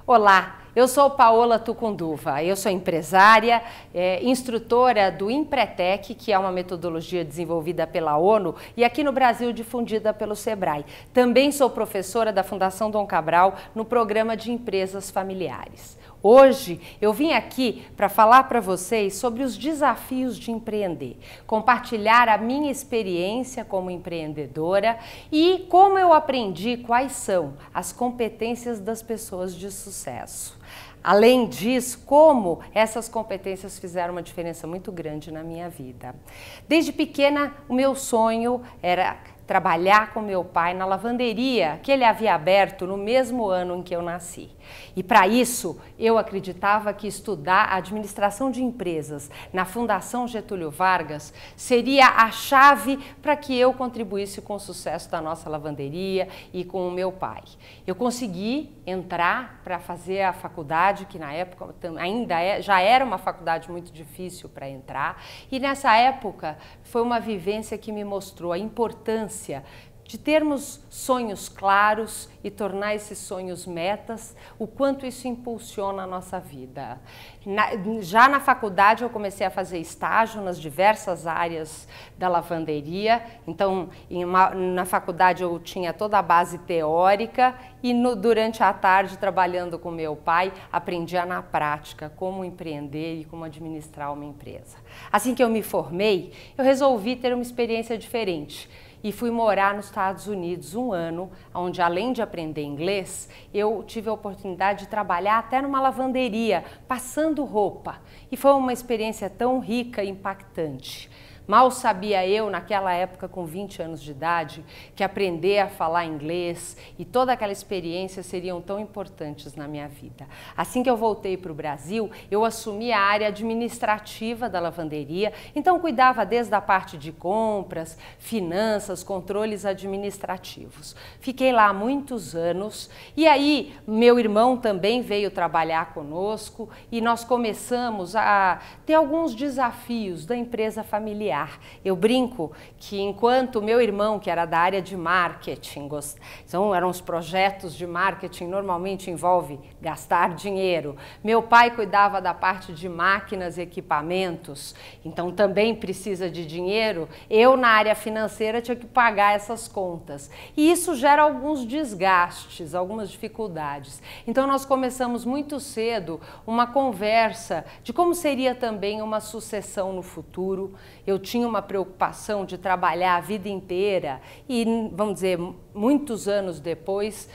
Olá, eu sou Paola Tucunduva, eu sou empresária, instrutora do Empretec, que é uma metodologia desenvolvida pela ONU e aqui no Brasil difundida pelo Sebrae. Também sou professora da Fundação Dom Cabral no programa de empresas familiares. Hoje eu vim aqui para falar para vocês sobre os desafios de empreender, compartilhar a minha experiência como empreendedora e como eu aprendi quais são as competências das pessoas de sucesso. Além disso, como essas competências fizeram uma diferença muito grande na minha vida. Desde pequena, o meu sonho era trabalhar com meu pai na lavanderia que ele havia aberto no mesmo ano em que eu nasci. E para isso, eu acreditava que estudar administração de empresas na Fundação Getúlio Vargas seria a chave para que eu contribuísse com o sucesso da nossa lavanderia e com o meu pai. Eu consegui entrar para fazer a faculdade, que na época já era uma faculdade muito difícil para entrar, e nessa época foi uma vivência que me mostrou a importância de termos sonhos claros e tornar esses sonhos metas, o quanto isso impulsiona a nossa vida. Já na faculdade eu comecei a fazer estágio nas diversas áreas da lavanderia, então na faculdade eu tinha toda a base teórica e durante a tarde, trabalhando com meu pai, aprendia na prática como empreender e como administrar uma empresa. Assim que eu me formei, eu resolvi ter uma experiência diferente. E fui morar nos Estados Unidos um ano, onde além de aprender inglês, eu tive a oportunidade de trabalhar até numa lavanderia, passando roupa. E foi uma experiência tão rica e impactante. Mal sabia eu, naquela época, com 20 anos de idade, que aprender a falar inglês e toda aquela experiência seriam tão importantes na minha vida. Assim que eu voltei para o Brasil, eu assumi a área administrativa da lavanderia, então cuidava desde a parte de compras, finanças, controles administrativos. Fiquei lá há muitos anos e aí meu irmão também veio trabalhar conosco e nós começamos a ter alguns desafios da empresa familiar. Eu brinco que enquanto meu irmão, que era da área de marketing, então eram os projetos de marketing, normalmente envolve gastar dinheiro. Meu pai cuidava da parte de máquinas e equipamentos, então também precisa de dinheiro. Eu, na área financeira, tinha que pagar essas contas. E isso gera alguns desgastes, algumas dificuldades. Então nós começamos muito cedo uma conversa de como seria também uma sucessão no futuro. Eu tinha uma preocupação de trabalhar a vida inteira e, vamos dizer, muitos anos depois,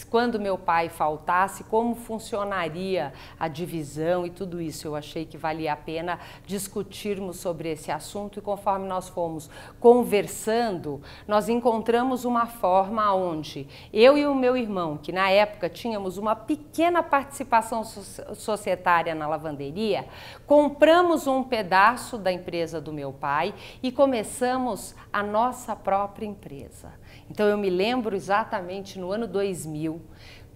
quando meu pai faltasse, como funcionaria a divisão e tudo isso. Eu achei que valia a pena discutirmos sobre esse assunto e conforme nós fomos conversando, nós encontramos uma forma onde eu e o meu irmão, que na época tínhamos uma pequena participação societária na lavanderia, compramos um pedaço da empresa do meu pai e começamos a nossa própria empresa. Então eu me lembro exatamente no ano 2000,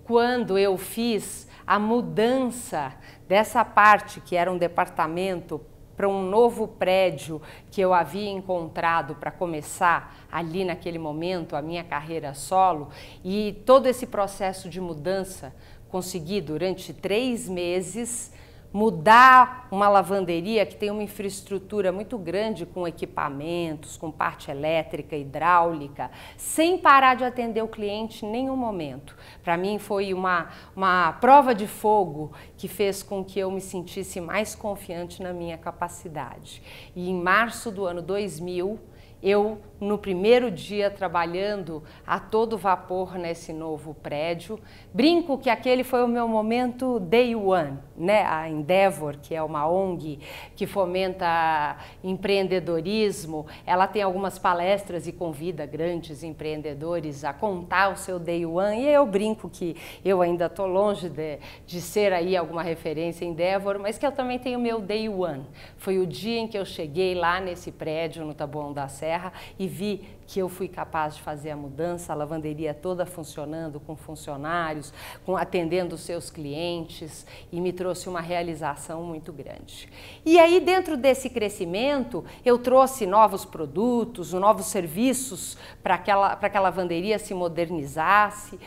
quando eu fiz a mudança dessa parte que era um departamento para um novo prédio que eu havia encontrado para começar ali naquele momento a minha carreira solo, e todo esse processo de mudança consegui durante 3 meses mudar uma lavanderia que tem uma infraestrutura muito grande com equipamentos, com parte elétrica, hidráulica, sem parar de atender o cliente em nenhum momento. Para mim foi uma prova de fogo que fez com que eu me sentisse mais confiante na minha capacidade. E em março do ano 2000, eu, no primeiro dia trabalhando a todo vapor nesse novo prédio, brinco que aquele foi o meu momento day one, né? A Endeavor, que é uma ONG que fomenta empreendedorismo, ela tem algumas palestras e convida grandes empreendedores a contar o seu day one, e eu brinco que eu ainda estou longe de ser aí alguma referência em Endeavor, mas que eu também tenho meu day one. Foi o dia em que eu cheguei lá nesse prédio no Taboão da Serra e vi que eu fui capaz de fazer a mudança, a lavanderia toda funcionando, com funcionários, atendendo os seus clientes, e me trouxe uma realização muito grande. E aí, dentro desse crescimento, eu trouxe novos produtos, novos serviços para que a lavanderia se modernizasse,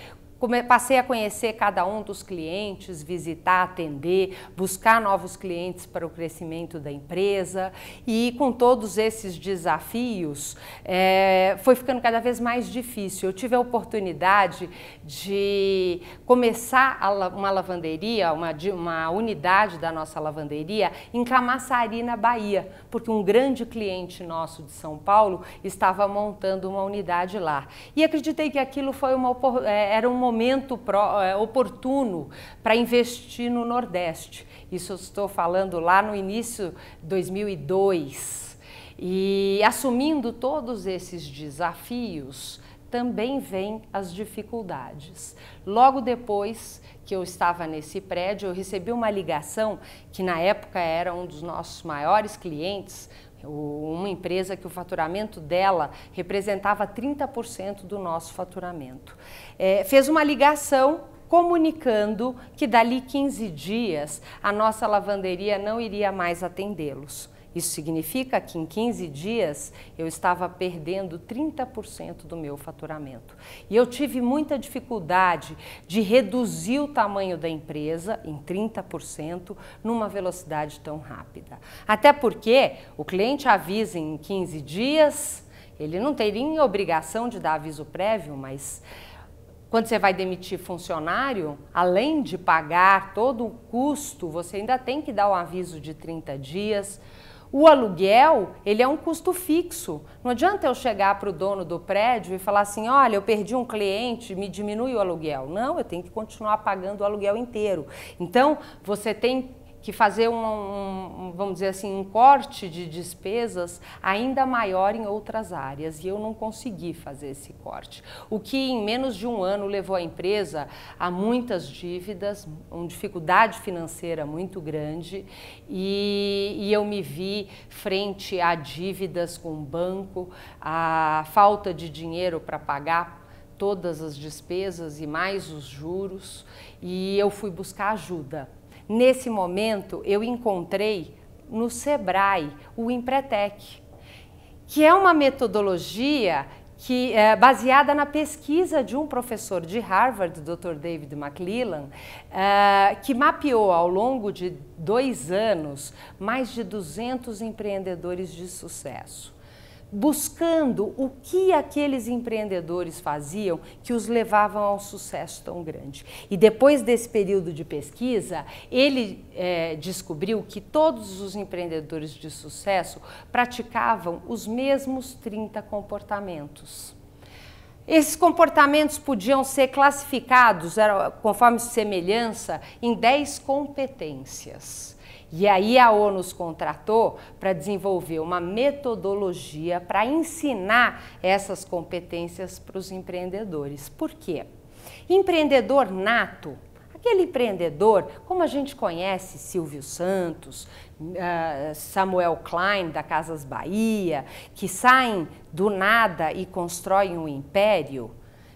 Passei a conhecer cada um dos clientes, visitar, atender, buscar novos clientes para o crescimento da empresa, e com todos esses desafios foi ficando cada vez mais difícil. Eu tive a oportunidade de começar uma lavanderia, uma unidade da nossa lavanderia em Camaçari, na Bahia, porque um grande cliente nosso de São Paulo estava montando uma unidade lá. E acreditei que aquilo era um momento oportuno para investir no Nordeste. Isso eu estou falando lá no início de 2002. E assumindo todos esses desafios, também vêm as dificuldades. Logo depois que eu estava nesse prédio, eu recebi uma ligação que na época era um dos nossos maiores clientes, uma empresa que o faturamento dela representava 30% do nosso faturamento. Fez uma ligação comunicando que dali 15 dias a nossa lavanderia não iria mais atendê-los. Isso significa que em 15 dias eu estava perdendo 30% do meu faturamento. E eu tive muita dificuldade de reduzir o tamanho da empresa em 30% numa velocidade tão rápida. Até porque o cliente avisa em 15 dias, ele não teria obrigação de dar aviso prévio, mas quando você vai demitir funcionário, além de pagar todo o custo, você ainda tem que dar um aviso de 30 dias. O aluguel, ele é um custo fixo. Não adianta eu chegar para o dono do prédio e falar assim, olha, eu perdi um cliente, me diminui o aluguel. Não, eu tenho que continuar pagando o aluguel inteiro. Então, você tem que fazer vamos dizer assim, um corte de despesas ainda maior em outras áreas, e eu não consegui fazer esse corte. O que em menos de um ano levou a empresa a muitas dívidas, uma dificuldade financeira muito grande, e eu me vi frente a dívidas com o banco, a falta de dinheiro para pagar todas as despesas e mais os juros, e eu fui buscar ajuda. Nesse momento, eu encontrei no Sebrae o Empretec, que é uma metodologia que é baseada na pesquisa de um professor de Harvard, Dr. David McClellan, que mapeou ao longo de 2 anos mais de 200 empreendedores de sucesso, buscando o que aqueles empreendedores faziam que os levavam ao sucesso tão grande. E depois desse período de pesquisa, ele descobriu que todos os empreendedores de sucesso praticavam os mesmos 30 comportamentos. Esses comportamentos podiam ser classificados, conforme semelhança, em 10 competências. E aí a ONU nos contratou para desenvolver uma metodologia para ensinar essas competências para os empreendedores. Por quê? Empreendedor nato, aquele empreendedor, como a gente conhece Silvio Santos, Samuel Klein da Casas Bahia, que saem do nada e constroem um império,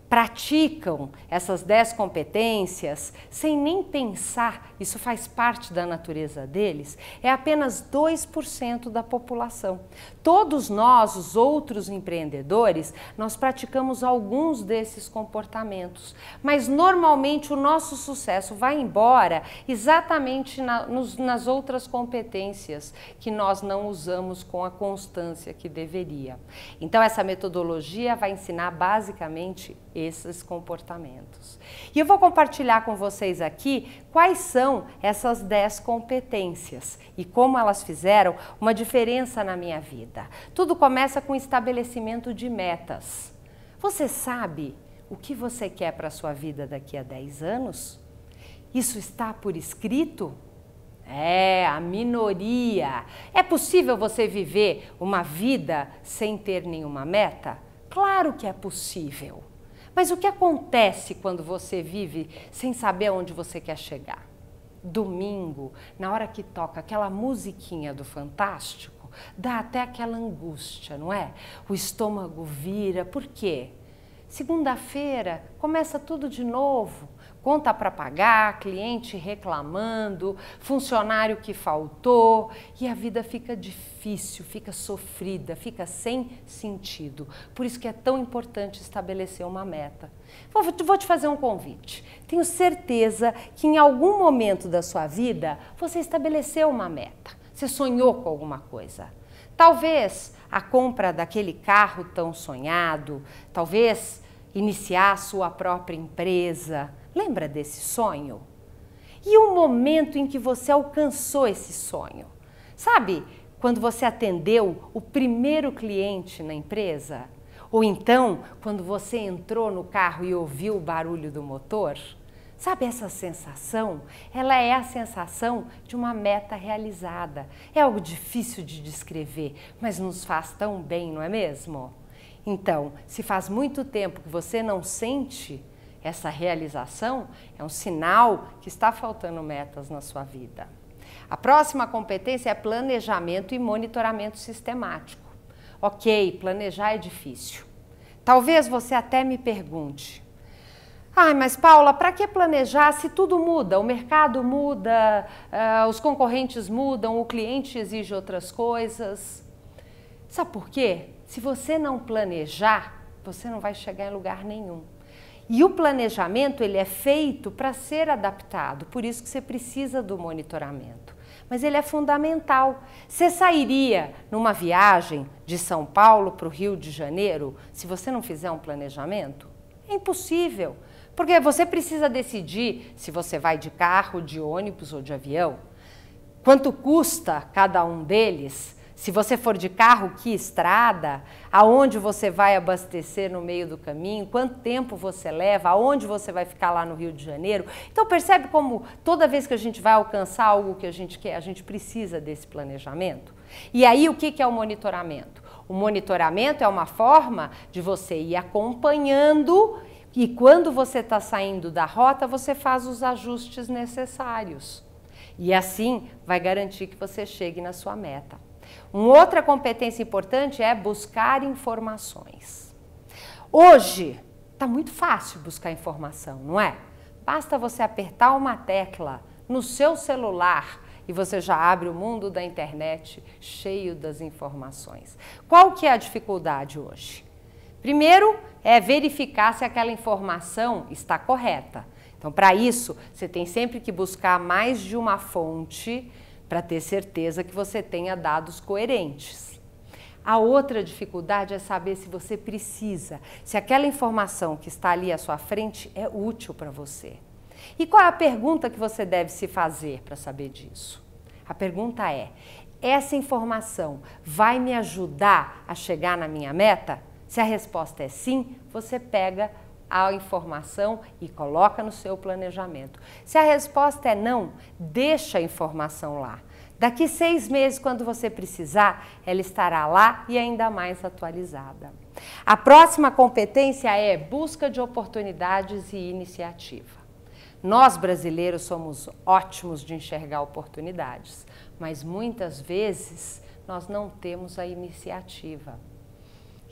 praticam essas 10 competências sem nem pensar, isso faz parte da natureza deles, é apenas 2% da população. Todos nós, os outros empreendedores, nós praticamos alguns desses comportamentos, mas normalmente o nosso sucesso vai embora exatamente nas outras competências que nós não usamos com a constância que deveria. Então essa metodologia vai ensinar basicamente esses comportamentos. E eu vou compartilhar com vocês aqui quais são essas 10 competências e como elas fizeram uma diferença na minha vida. Tudo começa com o estabelecimento de metas. Você sabe o que você quer para a sua vida daqui a 10 anos? Isso está por escrito? A minoria. É possível você viver uma vida sem ter nenhuma meta? Claro que é possível. Mas o que acontece quando você vive sem saber aonde você quer chegar? Domingo, na hora que toca aquela musiquinha do Fantástico, dá até aquela angústia, não é? O estômago vira. Por quê? Segunda-feira começa tudo de novo. Conta para pagar, cliente reclamando, funcionário que faltou e a vida fica difícil, fica sofrida, fica sem sentido. Por isso que é tão importante estabelecer uma meta. Vou te fazer um convite. Tenho certeza que em algum momento da sua vida você estabeleceu uma meta, você sonhou com alguma coisa. Talvez a compra daquele carro tão sonhado, talvez iniciar a sua própria empresa. Lembra desse sonho? E o momento em que você alcançou esse sonho? Sabe, quando você atendeu o primeiro cliente na empresa? Ou então, quando você entrou no carro e ouviu o barulho do motor? Sabe essa sensação? Ela é a sensação de uma meta realizada. É algo difícil de descrever, mas nos faz tão bem, não é mesmo? Então, se faz muito tempo que você não sente essa realização, é um sinal que está faltando metas na sua vida. A próxima competência é planejamento e monitoramento sistemático. Ok, planejar é difícil. Talvez você até me pergunte: mas Paula, para que planejar se tudo muda? O mercado muda, os concorrentes mudam, o cliente exige outras coisas. Sabe por quê? Se você não planejar, você não vai chegar em lugar nenhum. E o planejamento, ele é feito para ser adaptado, por isso que você precisa do monitoramento. Mas ele é fundamental. Você sairia numa viagem de São Paulo para o Rio de Janeiro se você não fizer um planejamento? É impossível, porque você precisa decidir se você vai de carro, de ônibus ou de avião. Quanto custa cada um deles? Se você for de carro, que estrada? Aonde você vai abastecer no meio do caminho? Quanto tempo você leva? Aonde você vai ficar lá no Rio de Janeiro? Então percebe como toda vez que a gente vai alcançar algo que a gente quer, a gente precisa desse planejamento? E aí o que é o monitoramento? O monitoramento é uma forma de você ir acompanhando e quando você está saindo da rota, você faz os ajustes necessários. E assim vai garantir que você chegue na sua meta. Uma outra competência importante é buscar informações. Hoje está muito fácil buscar informação, não é? Basta você apertar uma tecla no seu celular e você já abre o mundo da internet cheio das informações. Qual que é a dificuldade hoje? Primeiro é verificar se aquela informação está correta. Então, para isso, você tem sempre que buscar mais de uma fonte para ter certeza que você tenha dados coerentes. A outra dificuldade é saber se você precisa, se aquela informação que está ali à sua frente é útil para você. E qual é a pergunta que você deve se fazer para saber disso? A pergunta é: essa informação vai me ajudar a chegar na minha meta? Se a resposta é sim, você pega a informação e coloca no seu planejamento. Se a resposta é não, deixa a informação lá. Daqui 6 meses, quando você precisar, ela estará lá e ainda mais atualizada. A próxima competência é busca de oportunidades e iniciativa. Nós, brasileiros, somos ótimos de enxergar oportunidades, mas muitas vezes nós não temos a iniciativa.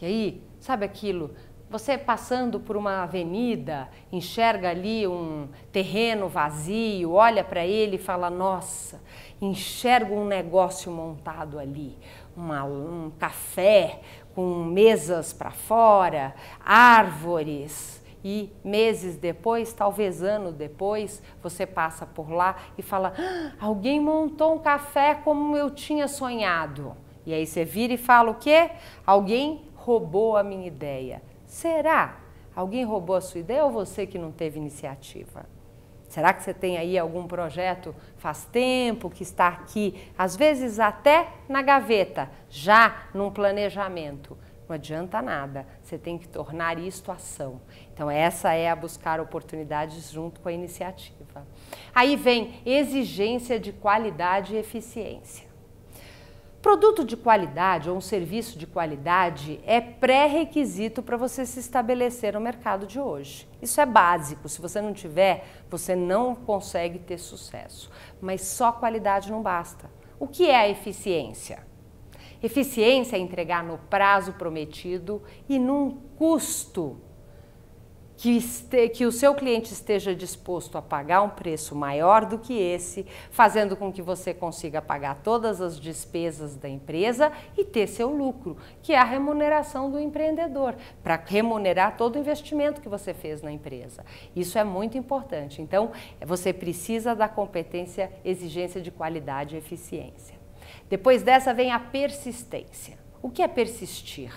E aí, sabe aquilo? Você passando por uma avenida, enxerga ali um terreno vazio, olha para ele e fala: nossa, enxergo um negócio montado ali, um café com mesas para fora, árvores. E meses depois, talvez ano depois, você passa por lá e fala: alguém montou um café como eu tinha sonhado. E aí você vira e fala o quê? Alguém roubou a minha ideia. Será? Alguém roubou a sua ideia ou você que não teve iniciativa? Será que você tem aí algum projeto faz tempo que está aqui, às vezes até na gaveta, já num planejamento? Não adianta nada, você tem que tornar isto ação. Então essa é a buscar oportunidades junto com a iniciativa. Aí vem exigência de qualidade e eficiência. Produto de qualidade ou um serviço de qualidade é pré-requisito para você se estabelecer no mercado de hoje. Isso é básico, se você não tiver, você não consegue ter sucesso. Mas só qualidade não basta. O que é a eficiência? Eficiência é entregar no prazo prometido e num custo que o seu cliente esteja disposto a pagar um preço maior do que esse, fazendo com que você consiga pagar todas as despesas da empresa e ter seu lucro, que é a remuneração do empreendedor, para remunerar todo o investimento que você fez na empresa. Isso é muito importante. Então, você precisa da competência, exigência de qualidade e eficiência. Depois dessa vem a persistência. O que é persistir?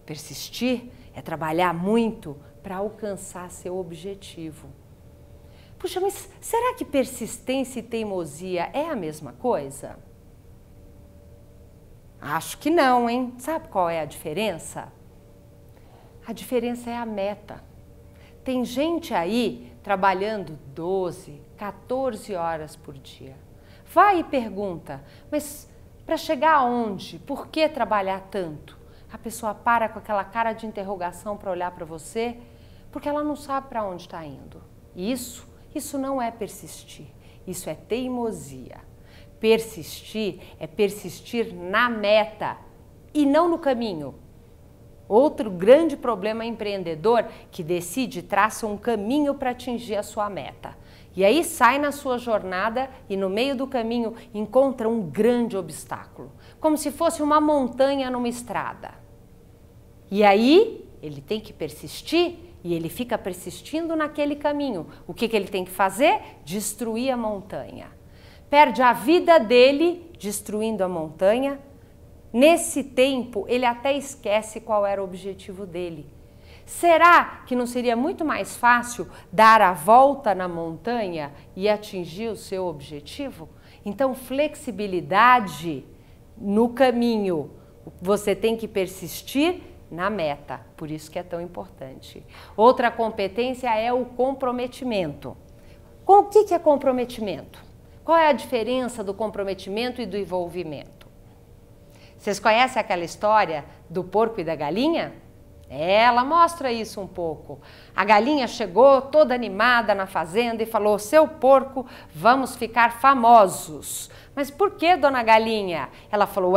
Persistir é trabalhar muito para alcançar seu objetivo. Puxa, mas será que persistência e teimosia é a mesma coisa? Acho que não, hein? Sabe qual é a diferença? A diferença é a meta. Tem gente aí trabalhando 12, 14 horas por dia. Vai e pergunta, mas para chegar aonde? Por que trabalhar tanto? A pessoa para com aquela cara de interrogação para olhar para você, porque ela não sabe para onde está indo. Isso não é persistir, isso é teimosia. Persistir é persistir na meta e não no caminho. Outro grande problema empreendedor que decide traça um caminho para atingir a sua meta. E aí sai na sua jornada e no meio do caminho encontra um grande obstáculo, como se fosse uma montanha numa estrada. E aí ele tem que persistir e ele fica persistindo naquele caminho. O que ele tem que fazer? Destruir a montanha. Perde a vida dele destruindo a montanha. Nesse tempo ele até esquece qual era o objetivo dele. Será que não seria muito mais fácil dar a volta na montanha e atingir o seu objetivo? Então, flexibilidade no caminho. Você tem que persistir na meta, por isso que é tão importante. Outra competência é o comprometimento. Com o que é comprometimento? Qual é a diferença do comprometimento e do envolvimento? Vocês conhecem aquela história do porco e da galinha? Ela mostra isso um pouco. A galinha chegou toda animada na fazenda e falou: seu porco, vamos ficar famosos. Mas por que, dona galinha? Ela falou: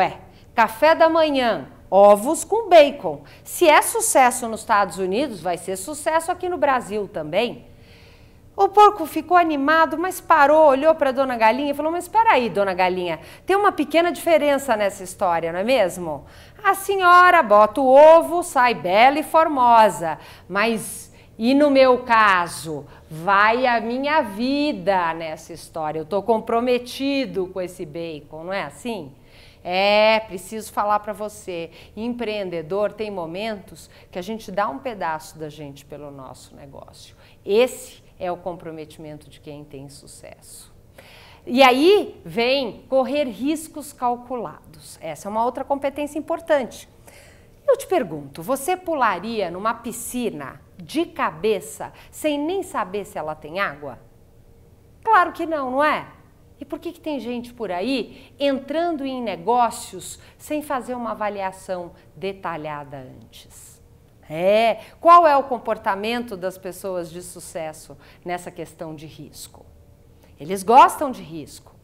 café da manhã, ovos com bacon. Se é sucesso nos Estados Unidos, vai ser sucesso aqui no Brasil também. O porco ficou animado, mas parou, olhou para a dona galinha e falou: mas espera aí, dona galinha, tem uma pequena diferença nessa história, não é mesmo? A senhora bota o ovo, sai bela e formosa, mas e no meu caso? Vai a minha vida nessa história, eu estou comprometido com esse bacon, não é assim? Preciso falar para você, empreendedor tem momentos que a gente dá um pedaço da gente pelo nosso negócio. Esse é o comprometimento de quem tem sucesso. E aí vem correr riscos calculados. Essa é uma outra competência importante. Eu te pergunto, você pularia numa piscina de cabeça sem nem saber se ela tem água? Claro que não, não é? E por que tem gente por aí entrando em negócios sem fazer uma avaliação detalhada antes? Qual é o comportamento das pessoas de sucesso nessa questão de risco? Eles gostam de risco,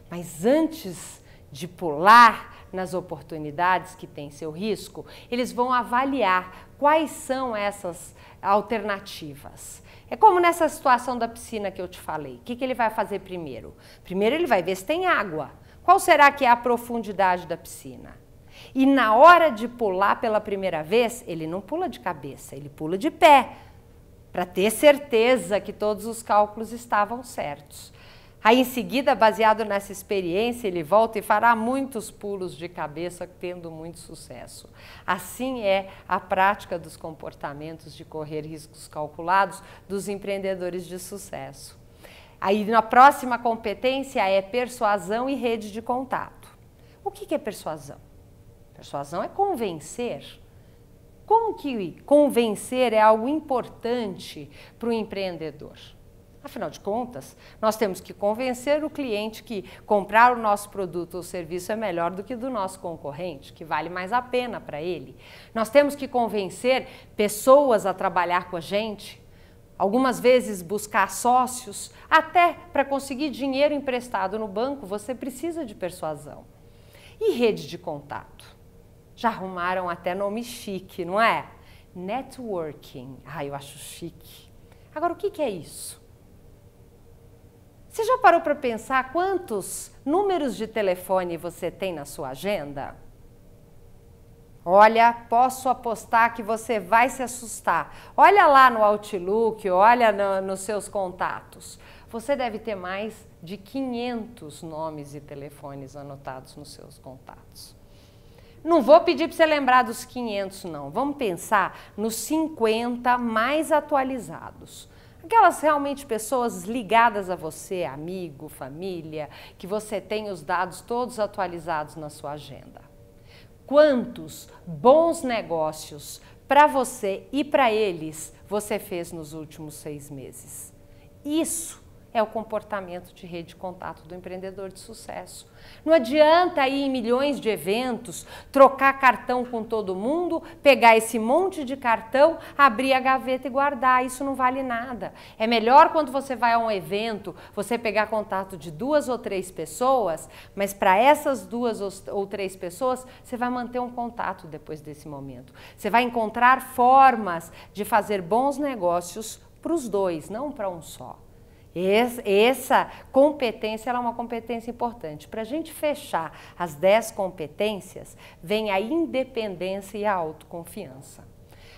mas antes de pular nas oportunidades que têm seu risco, eles vão avaliar quais são essas alternativas. É como nessa situação da piscina que eu te falei. O que ele vai fazer primeiro? Primeiro ele vai ver se tem água. Qual será que é a profundidade da piscina? E na hora de pular pela primeira vez, ele não pula de cabeça, ele pula de pé, para ter certeza que todos os cálculos estavam certos. Aí, em seguida, baseado nessa experiência, ele volta e fará muitos pulos de cabeça, tendo muito sucesso. Assim é a prática dos comportamentos de correr riscos calculados dos empreendedores de sucesso. Aí, na próxima competência é persuasão e rede de contato. O que é persuasão? Persuasão é convencer. Como que convencer é algo importante para o empreendedor? Afinal de contas, nós temos que convencer o cliente que comprar o nosso produto ou serviço é melhor do que do nosso concorrente, que vale mais a pena para ele. Nós temos que convencer pessoas a trabalhar com a gente, algumas vezes buscar sócios, até para conseguir dinheiro emprestado no banco, você precisa de persuasão. E rede de contato? Já arrumaram até nome chique, não é? networking. Eu acho chique. Agora, o que é isso? Você já parou para pensar quantos números de telefone você tem na sua agenda? Olha, posso apostar que você vai se assustar. Olha lá no Outlook, olha nos seus contatos. Você deve ter mais de 500 nomes e telefones anotados nos seus contatos. Não vou pedir para você lembrar dos 500, não. Vamos pensar nos 50 mais atualizados. Aquelas realmente pessoas ligadas a você, amigo, família, que você tem os dados todos atualizados na sua agenda. Quantos bons negócios para você e para eles você fez nos últimos 6 meses? Isso é o comportamento de rede de contato do empreendedor de sucesso. Não adianta ir em milhões de eventos, trocar cartão com todo mundo, pegar esse monte de cartão, abrir a gaveta e guardar. Isso não vale nada. É melhor quando você vai a um evento, você pegar contato de 2 ou 3 pessoas, mas para essas 2 ou 3 pessoas, você vai manter um contato depois desse momento. Você vai encontrar formas de fazer bons negócios para os 2, não para um só. Essa competência ela é uma competência importante. Para a gente fechar as 10 competências, vem a independência e a autoconfiança.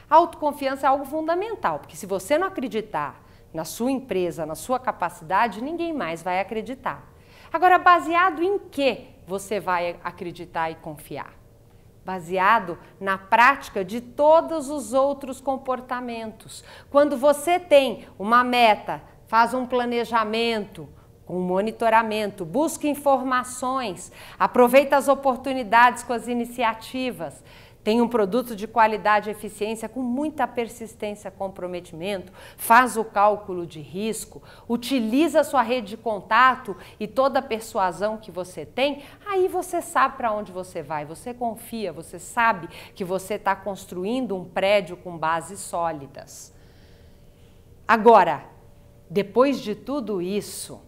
A autoconfiança é algo fundamental, porque se você não acreditar na sua empresa, na sua capacidade, ninguém mais vai acreditar. Agora, baseado em que você vai acreditar e confiar? Baseado na prática de todos os outros comportamentos. Quando você tem uma meta, faz um planejamento, um monitoramento, busca informações, aproveita as oportunidades com as iniciativas, tem um produto de qualidade e eficiência com muita persistência, comprometimento, faz o cálculo de risco, utiliza a sua rede de contato e toda a persuasão que você tem, aí você sabe para onde você vai, você confia, você sabe que você está construindo um prédio com bases sólidas. Agora, depois de tudo isso,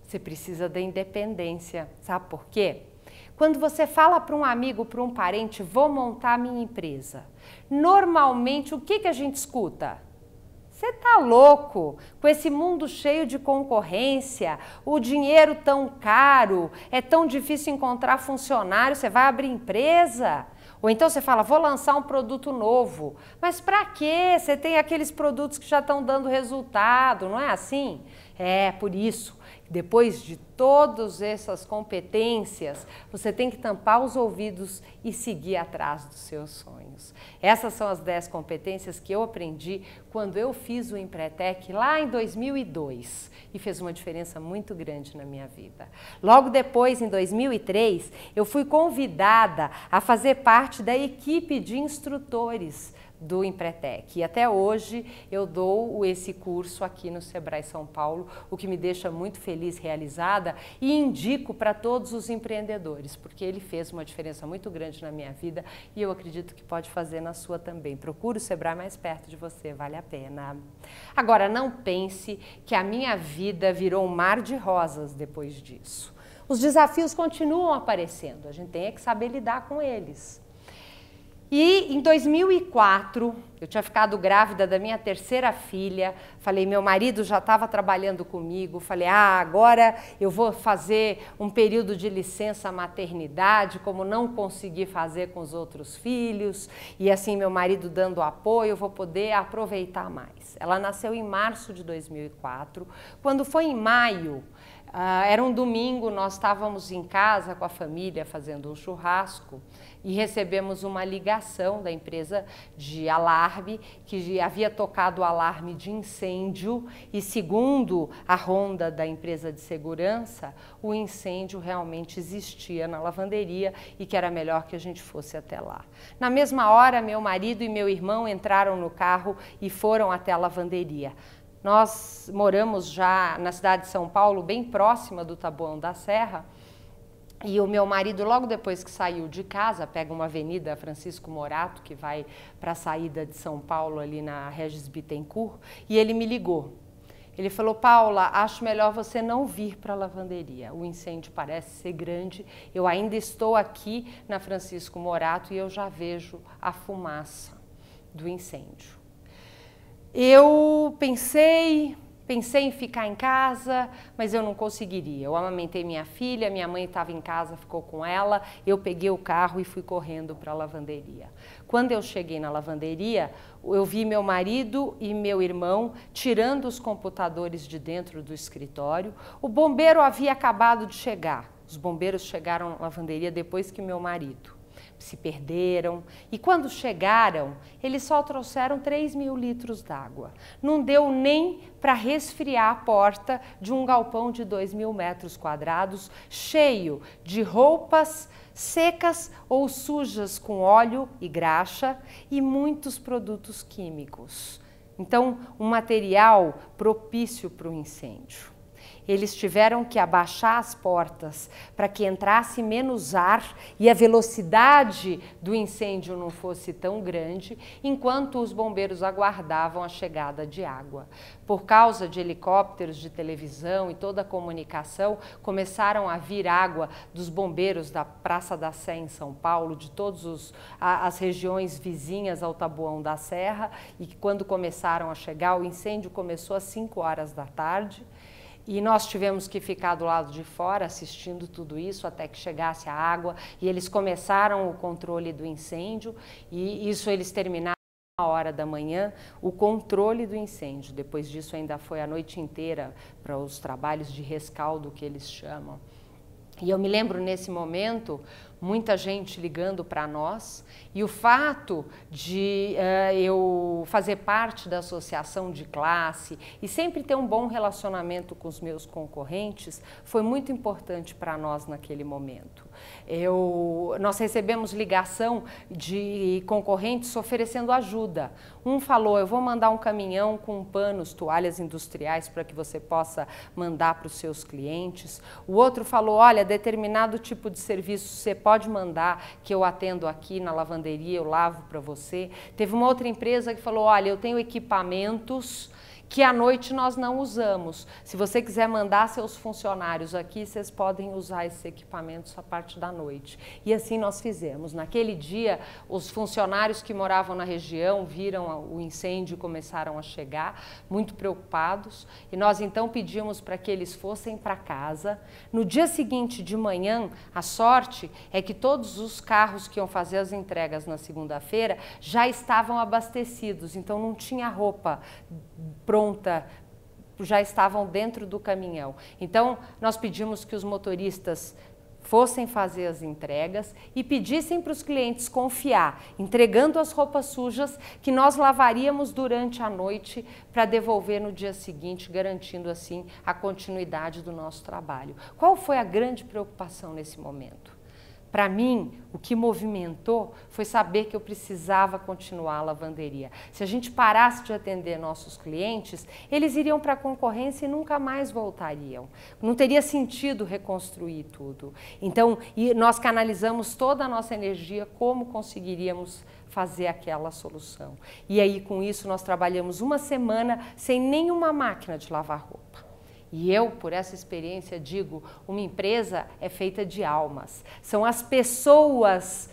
você precisa da independência. Sabe por quê? Quando você fala para um amigo, para um parente, vou montar a minha empresa, normalmente o que a gente escuta? Você tá louco? Com esse mundo cheio de concorrência, o dinheiro tão caro, é tão difícil encontrar funcionário, você vai abrir empresa? Ou então você fala, vou lançar um produto novo. Mas para quê? Você tem aqueles produtos que já estão dando resultado, não é assim? É, por isso, depois de todas essas competências, você tem que tampar os ouvidos e seguir atrás dos seus sonhos. Essas são as 10 competências que eu aprendi quando eu fiz o Empretec lá em 2002 e fez uma diferença muito grande na minha vida. Logo depois, em 2003, eu fui convidada a fazer parte da equipe de instrutores do Empretec. E até hoje eu dou esse curso aqui no Sebrae São Paulo, o que me deixa muito feliz, realizada, e indico para todos os empreendedores, porque ele fez uma diferença muito grande na minha vida e eu acredito que pode fazer na sua também. Procure o Sebrae mais perto de você, vale a pena. Agora, não pense que a minha vida virou um mar de rosas depois disso. Os desafios continuam aparecendo, a gente tem que saber lidar com eles. E em 2004, eu tinha ficado grávida da minha 3ª filha, falei, meu marido já estava trabalhando comigo, falei, agora eu vou fazer um período de licença maternidade, como não consegui fazer com os outros filhos, e assim meu marido dando apoio, eu vou poder aproveitar mais. Ela nasceu em março de 2004, quando foi em maio, era um domingo, nós estávamos em casa com a família fazendo um churrasco e recebemos uma ligação da empresa de alarme que havia tocado o alarme de incêndio e, segundo a ronda da empresa de segurança, o incêndio realmente existia na lavanderia e que era melhor que a gente fosse até lá. Na mesma hora, meu marido e meu irmão entraram no carro e foram até a lavanderia. Nós moramos já na cidade de São Paulo, bem próxima do Taboão da Serra, e o meu marido, logo depois que saiu de casa, pega uma avenida Francisco Morato, que vai para a saída de São Paulo, ali na Regis Bittencourt, e ele me ligou. Ele falou, Paula, acho melhor você não vir para a lavanderia, o incêndio parece ser grande, eu ainda estou aqui na Francisco Morato e eu já vejo a fumaça. do incêndio. Eu pensei em ficar em casa, mas eu não conseguiria. Eu amamentei minha filha, minha mãe estava em casa, ficou com ela, eu peguei o carro e fui correndo para a lavanderia. Quando eu cheguei na lavanderia, eu vi meu marido e meu irmão tirando os computadores de dentro do escritório. O bombeiro havia acabado de chegar. Os bombeiros chegaram na lavanderia depois que meu marido. Se perderam, e quando chegaram, eles só trouxeram 3.000 litros d'água. Não deu nem para resfriar a porta de um galpão de 2.000 metros quadrados, cheio de roupas secas ou sujas com óleo e graxa e muitos produtos químicos. Então, um material propício para o incêndio. Eles tiveram que abaixar as portas para que entrasse menos ar e a velocidade do incêndio não fosse tão grande, enquanto os bombeiros aguardavam a chegada de água. Por causa de helicópteros de televisão e toda a comunicação, começaram a vir água dos bombeiros da Praça da Sé em São Paulo, de todas as regiões vizinhas ao Taboão da Serra, e quando começaram a chegar, o incêndio começou às 5 horas da tarde. E nós tivemos que ficar do lado de fora assistindo tudo isso até que chegasse a água e eles começaram o controle do incêndio e isso eles terminaram à 1h da manhã, o controle do incêndio. Depois disso ainda foi a noite inteira para os trabalhos de rescaldo que eles chamam. E eu me lembro nesse momento, muita gente ligando para nós e o fato de eu fazer parte da associação de classe e sempre ter um bom relacionamento com os meus concorrentes foi muito importante para nós naquele momento. Nós recebemos ligação de concorrentes oferecendo ajuda. Um falou, eu vou mandar um caminhão com panos, toalhas industriais para que você possa mandar para os seus clientes. O outro falou, olha, determinado tipo de serviço você pode mandar que eu atendo aqui na lavanderia, eu lavo para você. Teve uma outra empresa que falou, olha, eu tenho equipamentos que à noite nós não usamos. Se você quiser mandar seus funcionários aqui, vocês podem usar esses equipamentos a parte da noite. E assim nós fizemos. Naquele dia, os funcionários que moravam na região viram o incêndio e começaram a chegar, muito preocupados. E nós então pedimos para que eles fossem para casa. No dia seguinte de manhã, a sorte é que todos os carros que iam fazer as entregas na segunda-feira já estavam abastecidos, então não tinha roupa pronta, já estavam dentro do caminhão. Então, nós pedimos que os motoristas fossem fazer as entregas e pedissem para os clientes confiar, entregando as roupas sujas que nós lavaríamos durante a noite para devolver no dia seguinte, garantindo assim a continuidade do nosso trabalho. Qual foi a grande preocupação nesse momento? Para mim, o que movimentou foi saber que eu precisava continuar a lavanderia. Se a gente parasse de atender nossos clientes, eles iriam para a concorrência e nunca mais voltariam. Não teria sentido reconstruir tudo. Então, nós canalizamos toda a nossa energia como conseguiríamos fazer aquela solução. E aí, com isso, nós trabalhamos uma semana sem nenhuma máquina de lavar roupa. E eu, por essa experiência, digo, uma empresa é feita de almas. São as pessoas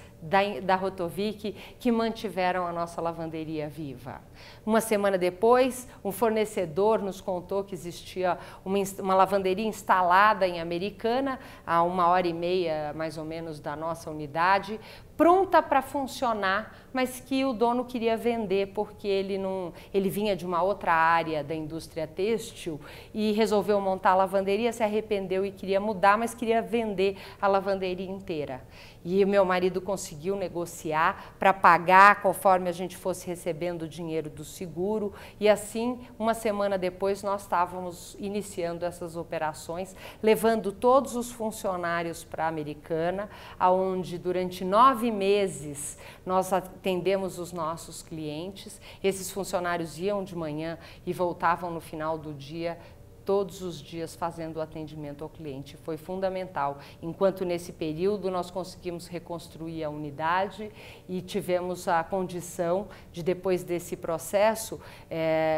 da Rotovic que mantiveram a nossa lavanderia viva. Uma semana depois, um fornecedor nos contou que existia uma lavanderia instalada em Americana, a 1h30 mais ou menos da nossa unidade, pronta para funcionar, mas que o dono queria vender porque ele vinha de uma outra área da indústria têxtil e resolveu montar a lavanderia, se arrependeu e queria mudar, mas queria vender a lavanderia inteira. E o meu marido conseguiu negociar para pagar conforme a gente fosse recebendo o dinheiro do seguro e assim, uma semana depois, nós estávamos iniciando essas operações, levando todos os funcionários para a Americana, onde durante 9 meses nós atendemos os nossos clientes. Esses funcionários iam de manhã e voltavam no final do dia todos os dias fazendo o atendimento ao cliente. Foi fundamental. Enquanto nesse período nós conseguimos reconstruir a unidade e tivemos a condição de, depois desse processo,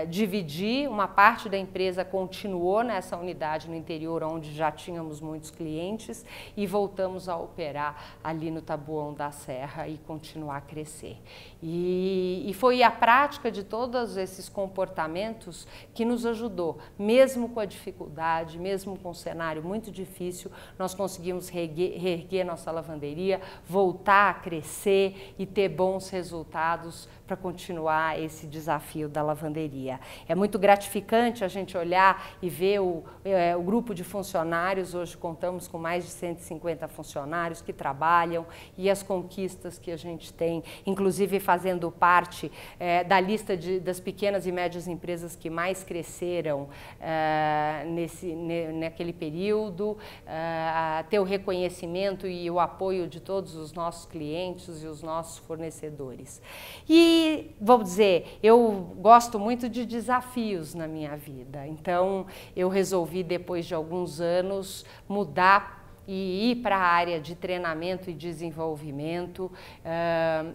dividir. Uma parte da empresa continuou nessa unidade no interior, onde já tínhamos muitos clientes, e voltamos a operar ali no Taboão da Serra e continuar a crescer. E foi a prática de todos esses comportamentos que nos ajudou, mesmo com a dificuldade, mesmo com um cenário muito difícil, nós conseguimos reerguer nossa lavanderia, voltar a crescer e ter bons resultados para continuar esse desafio da lavanderia. É muito gratificante a gente olhar e ver o grupo de funcionários. Hoje contamos com mais de 150 funcionários que trabalham, e as conquistas que a gente tem, inclusive fazendo parte da lista das pequenas e médias empresas que mais cresceram naquele período, ter o reconhecimento e o apoio de todos os nossos clientes e os nossos fornecedores. E, vou dizer, eu gosto muito de desafios na minha vida, então eu resolvi, depois de alguns anos, mudar e ir para a área de treinamento e desenvolvimento,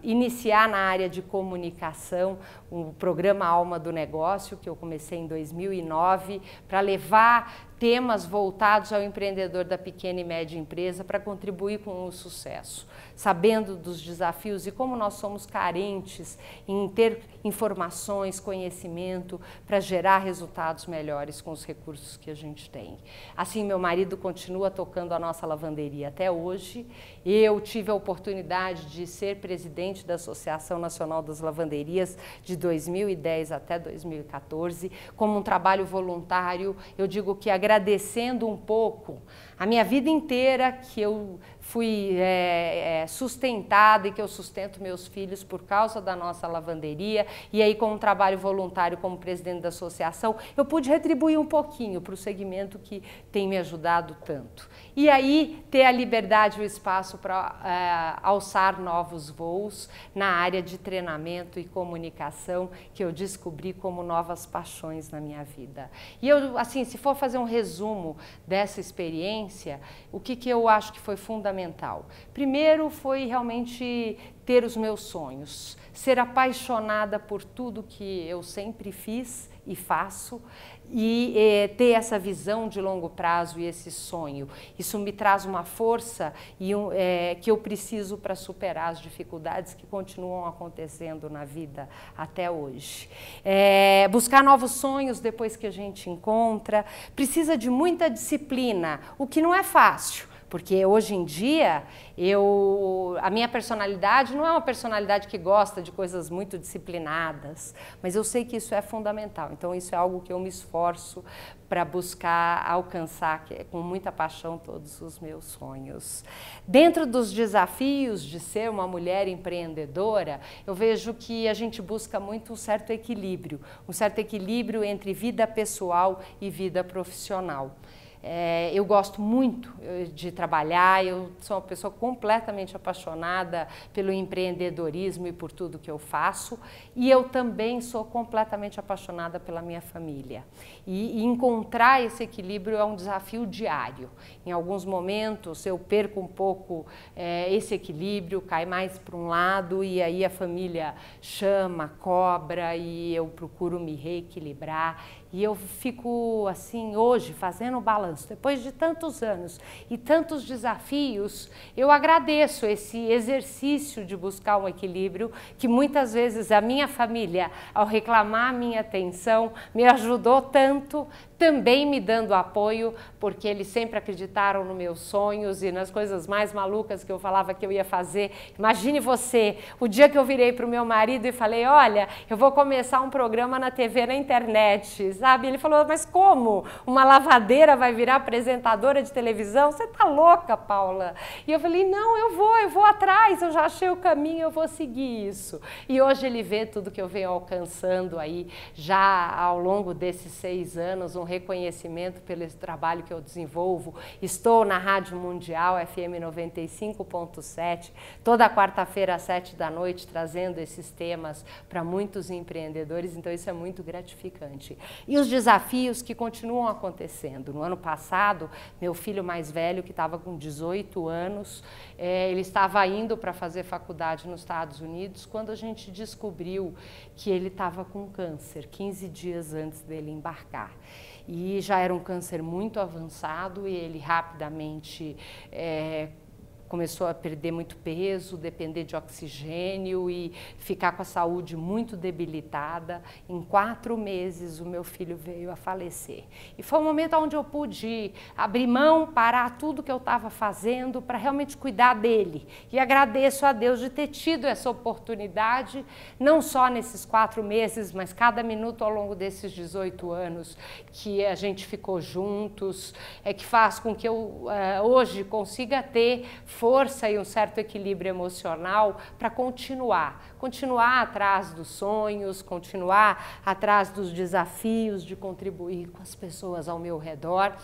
iniciar na área de comunicação o programa Alma do Negócio, que eu comecei em 2009, para levar temas voltados ao empreendedor da pequena e média empresa para contribuir com o sucesso, sabendo dos desafios e como nós somos carentes em ter informações, conhecimento para gerar resultados melhores com os recursos que a gente tem. Assim, meu marido continua tocando a nossa lavanderia até hoje. Eu tive a oportunidade de ser presidente da Associação Nacional das Lavanderias de 2010 até 2014, como um trabalho voluntário. Eu digo que agradecendo um pouco a minha vida inteira que eu fui sustentada e que eu sustento meus filhos por causa da nossa lavanderia, e aí com um trabalho voluntário como presidente da associação, eu pude retribuir um pouquinho para o segmento que tem me ajudado tanto. E aí ter a liberdade e o espaço para alçar novos voos na área de treinamento e comunicação, que eu descobri como novas paixões na minha vida. E eu, assim, se for fazer um resumo dessa experiência, o que eu acho que foi fundamental? Primeiro foi realmente ter os meus sonhos, ser apaixonada por tudo que eu sempre fiz e faço, e ter essa visão de longo prazo e esse sonho. Isso me traz uma força que eu preciso para superar as dificuldades que continuam acontecendo na vida até hoje. Buscar novos sonhos depois que a gente encontra, precisa de muita disciplina, o que não é fácil. Porque hoje em dia, a minha personalidade não é uma personalidade que gosta de coisas muito disciplinadas, mas eu sei que isso é fundamental. Então, isso é algo que eu me esforço para buscar alcançar com muita paixão todos os meus sonhos. Dentro dos desafios de ser uma mulher empreendedora, eu vejo que a gente busca muito um certo equilíbrio entre vida pessoal e vida profissional. Eu gosto muito de trabalhar, eu sou uma pessoa completamente apaixonada pelo empreendedorismo e por tudo que eu faço, e eu também sou completamente apaixonada pela minha família. E encontrar esse equilíbrio é um desafio diário. Em alguns momentos eu perco um pouco esse equilíbrio, cai mais para um lado, e aí a família chama, cobra, e eu procuro me reequilibrar. E eu fico, assim, hoje, fazendo o balanço, depois de tantos anos e tantos desafios, eu agradeço esse exercício de buscar um equilíbrio, que muitas vezes a minha família, ao reclamar a minha atenção, me ajudou tanto, também me dando apoio, porque eles sempre acreditaram nos meus sonhos e nas coisas mais malucas que eu falava que eu ia fazer. Imagine você, o dia que eu virei para o meu marido e falei, olha, eu vou começar um programa na TV, na internet, sabe? Ele falou, mas como? Uma lavadeira vai virar apresentadora de televisão? Você tá louca, Paula? E eu falei, não, eu vou atrás, eu já achei o caminho, eu vou seguir isso. E hoje ele vê tudo que eu venho alcançando aí, já ao longo desses 6 anos, um reconhecimento pelo trabalho que eu desenvolvo. Estou na Rádio Mundial, FM 95.7, toda quarta-feira às 7 da noite, trazendo esses temas para muitos empreendedores, então isso é muito gratificante. E os desafios que continuam acontecendo. No ano passado, meu filho mais velho, que estava com 18 anos, ele estava indo para fazer faculdade nos Estados Unidos, quando a gente descobriu que ele estava com câncer, 15 dias antes dele embarcar. E já era um câncer muito avançado e ele rapidamente começou a perder muito peso, depender de oxigênio e ficar com a saúde muito debilitada. Em 4 meses, o meu filho veio a falecer. E foi um momento onde eu pude abrir mão, parar tudo que eu estava fazendo para realmente cuidar dele. E agradeço a Deus de ter tido essa oportunidade, não só nesses 4 meses, mas cada minuto ao longo desses 18 anos que a gente ficou juntos, que faz com que eu hoje consiga ter força e um certo equilíbrio emocional para continuar atrás dos sonhos, continuar atrás dos desafios de contribuir com as pessoas ao meu redor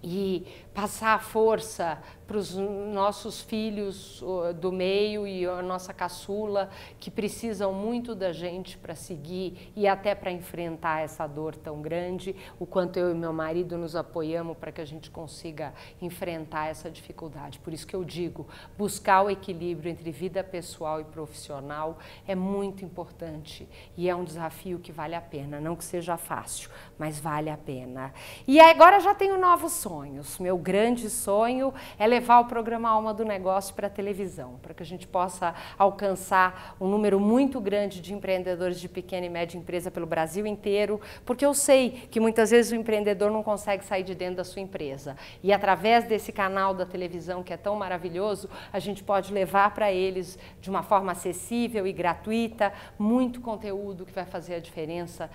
e passar a força para os nossos filhos do meio e a nossa caçula, que precisam muito da gente para seguir e até para enfrentar essa dor tão grande, o quanto eu e meu marido nos apoiamos para que a gente consiga enfrentar essa dificuldade. Por isso que eu digo, buscar o equilíbrio entre vida pessoal e profissional é muito importante e é um desafio que vale a pena, não que seja fácil, mas vale a pena. E agora já tenho novos sonhos. Meu grande sonho é levar o programa Alma do Negócio para a televisão, para que a gente possa alcançar um número muito grande de empreendedores de pequena e média empresa pelo Brasil inteiro, porque eu sei que muitas vezes o empreendedor não consegue sair de dentro da sua empresa. E através desse canal da televisão que é tão maravilhoso, a gente pode levar para eles de uma forma acessível e gratuita muito conteúdo que vai fazer a diferença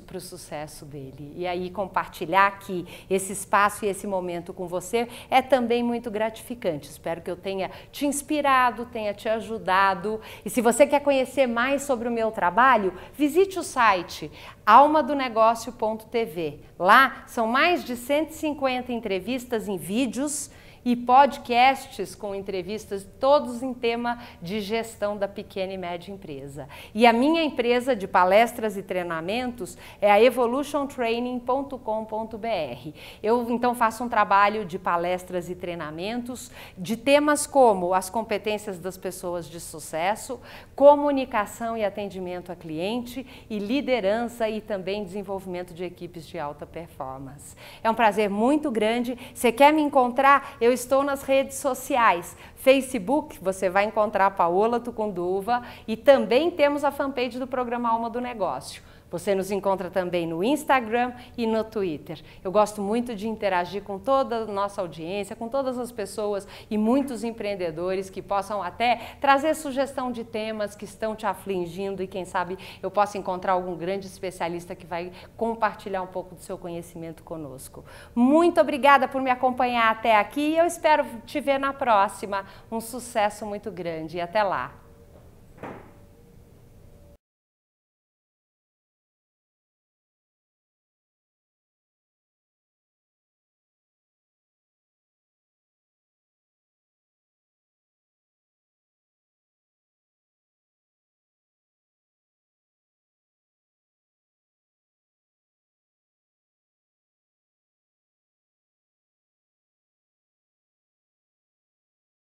para o sucesso dele. E aí compartilhar aqui esse espaço e esse momento com você é também muito gratificante. Espero que eu tenha te inspirado, tenha te ajudado. E se você quer conhecer mais sobre o meu trabalho, visite o site almadonegócio.tv. Lá são mais de 150 entrevistas em vídeos e podcasts com entrevistas, todos em tema de gestão da pequena e média empresa. E a minha empresa de palestras e treinamentos é a evolutiontraining.com.br. Eu, então, faço um trabalho de palestras e treinamentos de temas como as competências das pessoas de sucesso, comunicação e atendimento a cliente e liderança e também desenvolvimento de equipes de alta performance. É um prazer muito grande. Você quer me encontrar? Eu estou nas redes sociais, Facebook, você vai encontrar Paola Tucunduva e também temos a fanpage do programa Alma do Negócio. Você nos encontra também no Instagram e no Twitter. Eu gosto muito de interagir com toda a nossa audiência, com todas as pessoas e muitos empreendedores que possam até trazer sugestão de temas que estão te afligindo e quem sabe eu possa encontrar algum grande especialista que vai compartilhar um pouco do seu conhecimento conosco. Muito obrigada por me acompanhar até aqui e eu espero te ver na próxima. Um sucesso muito grande e até lá!